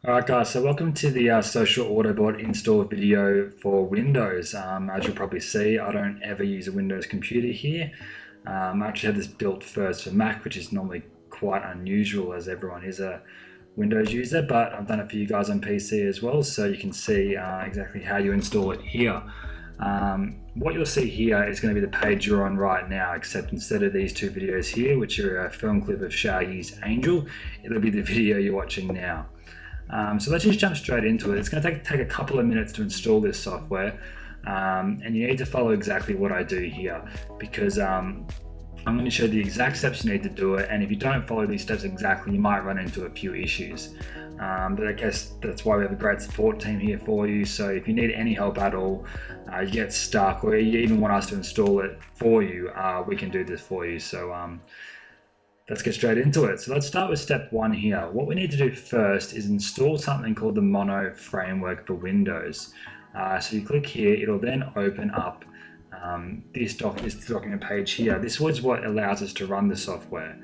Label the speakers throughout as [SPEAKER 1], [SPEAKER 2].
[SPEAKER 1] Alright guys, so welcome to the Social Autobot install video for Windows. As you'll probably see, I don't ever use a Windows computer here. I actually had this built first for Mac, which is normally quite unusual as everyone is a Windows user, but I've done it for you guys on PC as well, so you can see exactly how you install it here. What you'll see here is going to be the page you're on right now, except instead of these two videos here, which are a film clip of Shaggy's Angel, it'll be the video you're watching now. So let's just jump straight into it. It's going to take a couple of minutes to install this software, and you need to follow exactly what I do here, because I'm going to show the exact steps you need to do it, and if you don't follow these steps exactly, you might run into a few issues. But I guess that's why we have a great support team here for you, so if you need any help at all, you get stuck, or you even want us to install it for you, we can do this for you. So let's get straight into it. So let's start with step one here. What we need to do first is install something called the Mono framework for Windows. So you click here, it'll then open up this document page here. This was what allows us to run the software.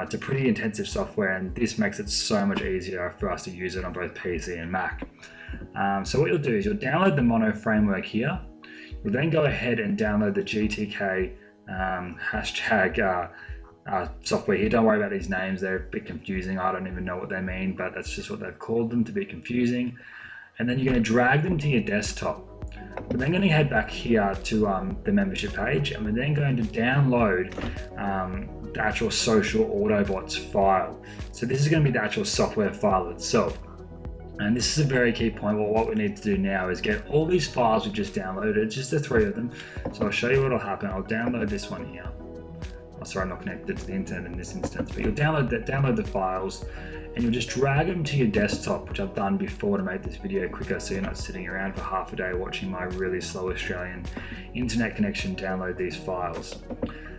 [SPEAKER 1] It's a pretty intensive software, and this makes it so much easier for us to use it on both PC and Mac. So what you'll do is you'll download the Mono framework here. You'll then go ahead and download the GTK hashtag software here. Don't worry about these names, they're a bit confusing. I don't even know what they mean, but that's just what they've called them, to be confusing. And then you're going to drag them to your desktop. We're then going to head back here to the membership page, and we're then going to download the actual Social Autobots file. So this is going to be the actual software file itself. And this is a very key point. Well, what we need to do now is get all these files we just downloaded, just the three of them. So I'll show you what will happen. I'll download this one here. Oh, sorry, I'm not connected to the internet in this instance, but you'll download the files, and you'll just drag them to your desktop, which I've done before to make this video quicker, so you're not sitting around for half a day watching my really slow Australian internet connection download these files.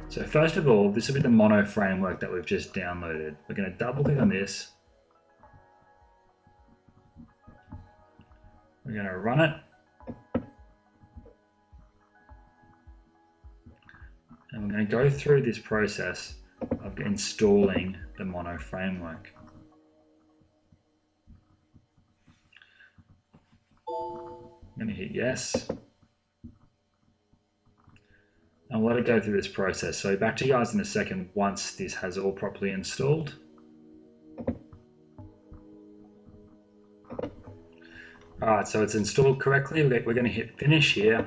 [SPEAKER 1] So first of all, this will be the Mono framework that we've just downloaded. We're going to double click on this. We're going to run it. And we're going to go through this process of installing the Mono framework. I'm going to hit yes. I'll let it go through this process. So back to you guys in a second once this has all properly installed. Alright, so it's installed correctly. We're going to hit finish here.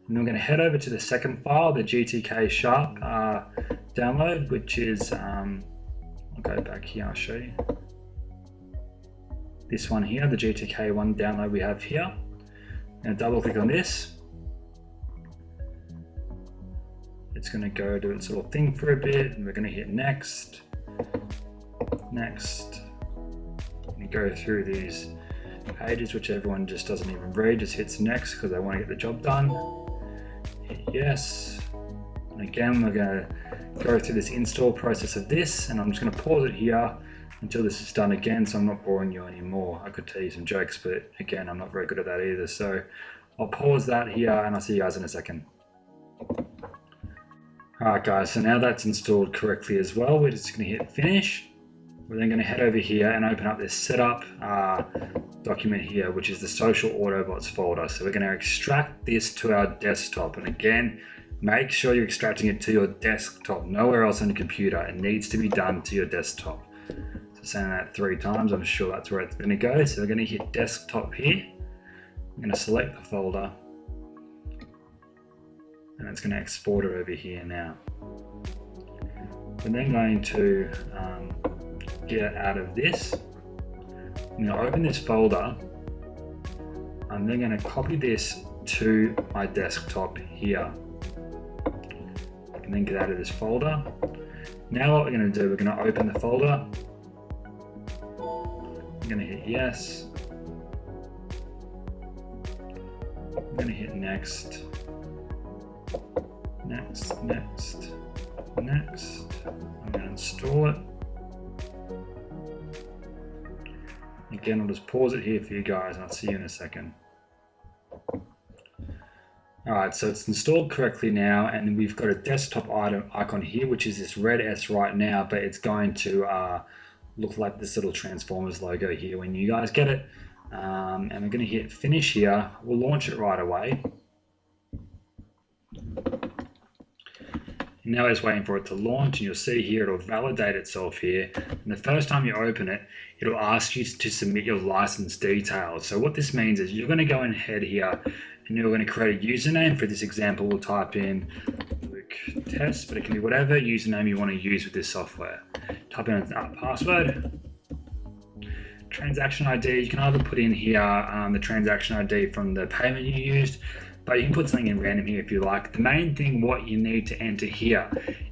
[SPEAKER 1] And we're going to head over to the second file, the GTK Sharp download, which is, I'll go back here, I'll show you. This one here, the GTK one download we have here. I'm going to double click on this. It's going to go do its little thing for a bit, and we're going to hit next, next. And go through these pages, which everyone just doesn't even read, just hits next because they want to get the job done. Hit yes. And again, we're going to go through this install process of this, and I'm just going to pause it here until this is done again, so I'm not boring you anymore. I could tell you some jokes, but again, I'm not very good at that either. So I'll pause that here, and I'll see you guys in a second. Alright guys, so now that's installed correctly as well, we're just going to hit finish. We're then going to head over here and open up this setup document here, which is the Social Autobots folder. So we're going to extract this to our desktop, and again, make sure you're extracting it to your desktop, nowhere else on your computer. It needs to be done to your desktop. So saying that 3 times, I'm sure that's where it's going to go. So we're going to hit desktop here. I'm going to select the folder, and it's going to export it over here now. We're then going to get out of this. I'm going to open this folder. I'm then going to copy this to my desktop here. I can then get out of this folder. Now what we're going to do, we're going to open the folder. I'm going to hit yes. I'm going to hit next. Next, next, next. I'm going to install it. Again, I'll just pause it here for you guys, and I'll see you in a second. Alright, so it's installed correctly now, and we've got a desktop icon here, which is this red S right now, but it's going to look like this little Transformers logo here when you guys get it. And we're going to hit finish here. We'll launch it right away. And now it's waiting for it to launch, and you'll see here it'll validate itself here. And the first time you open it, it'll ask you to submit your license details. So what this means is you're going to go ahead here and you're going to create a username. For this example, we'll type in Luke Test, but it can be whatever username you want to use with this software. Type in a password. Transaction ID, you can either put in here the transaction ID from the payment you used, but you can put something in random here if you like. The main thing what you need to enter here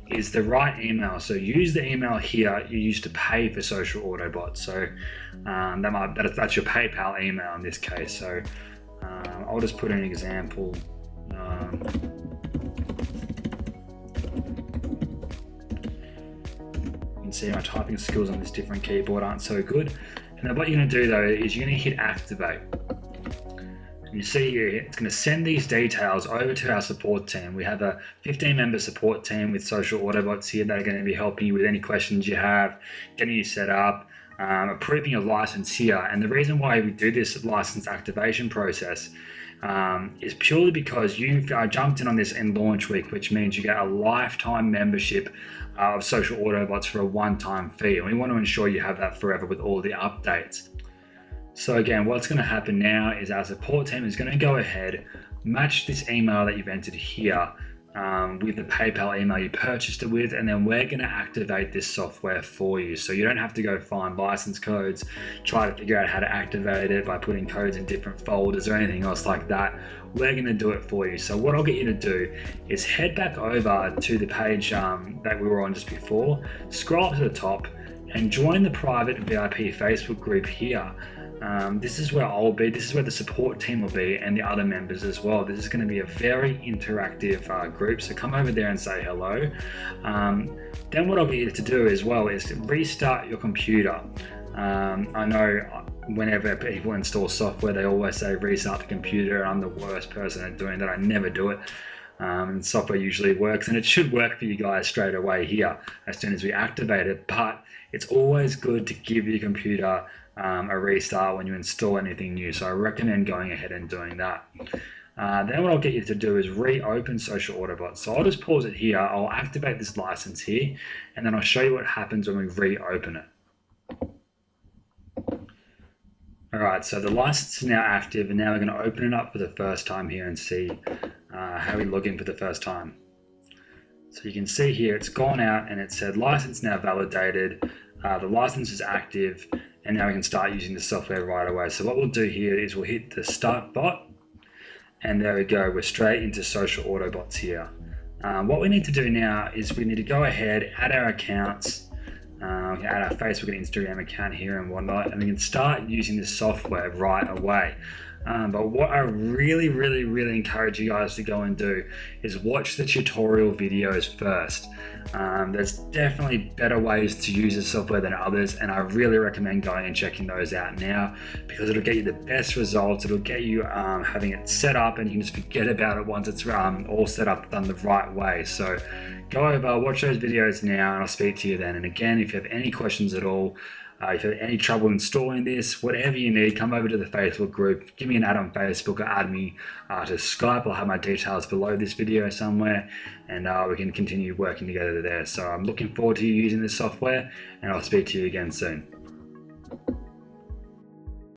[SPEAKER 1] is the right email. So use the email here you used to pay for Social Autobots. So that's your PayPal email in this case. So I'll just put in an example. You can see my typing skills on this different keyboard aren't so good. And then what you're going to do though is you're going to hit activate. And you see here, it's going to send these details over to our support team. We have a 15-member support team with Social Autobots here that are going to be helping you with any questions you have, getting you set up, approving your license here. And the reason why we do this license activation process is purely because you've jumped in on this in launch week, which means you get a lifetime membership of Social Autobots for a one-time fee. And we want to ensure you have that forever with all the updates. So again, what's going to happen now is our support team is going to go ahead, match this email that you've entered here with the PayPal email you purchased it with, and then we're going to activate this software for you. So you don't have to go find license codes, try to figure out how to activate it by putting codes in different folders or anything else like that. We're going to do it for you. So what I'll get you to do is head back over to the page that we were on just before, scroll up to the top and join the private VIP Facebook group here. This is where I'll be, this is where the support team will be, and the other members as well. This is going to be a very interactive group, so come over there and say hello. Then what I'll get you to do as well is to restart your computer. I know whenever people install software, they always say restart the computer. I'm the worst person at doing that. I never do it. And software usually works, and it should work for you guys straight away here as soon as we activate it, but it's always good to give your computer a restart when you install anything new. So I recommend going ahead and doing that. Then what I'll get you to do is reopen Social Autobots. So I'll just pause it here. I'll activate this license here, and then I'll show you what happens when we reopen it. All right, so the license is now active, and now we're going to open it up for the first time here and see how we log in for the first time. So you can see here it's gone out and it said license now validated, the license is active, and now we can start using the software right away. So what we'll do here is we'll hit the start bot, and there we go, we're straight into Social Autobots here. What we need to do now is we need to go ahead, add our accounts, add our Facebook and Instagram account here and whatnot, and we can start using this software right away. But what I really encourage you guys to go and do is watch the tutorial videos first. There's definitely better ways to use the software than others, and I really recommend going and checking those out now, because it'll get you the best results. It'll get you having it set up, and you can just forget about it once it's all set up, done the right way. So go over, watch those videos now, and I'll speak to you then. And again, if you have any questions at all, if you have any trouble installing this, whatever you need, come over to the Facebook group, give me an ad on Facebook, or add me to Skype. I'll have my details below this video somewhere, and we can continue working together there. So I'm looking forward to you using this software, and I'll speak to you again soon.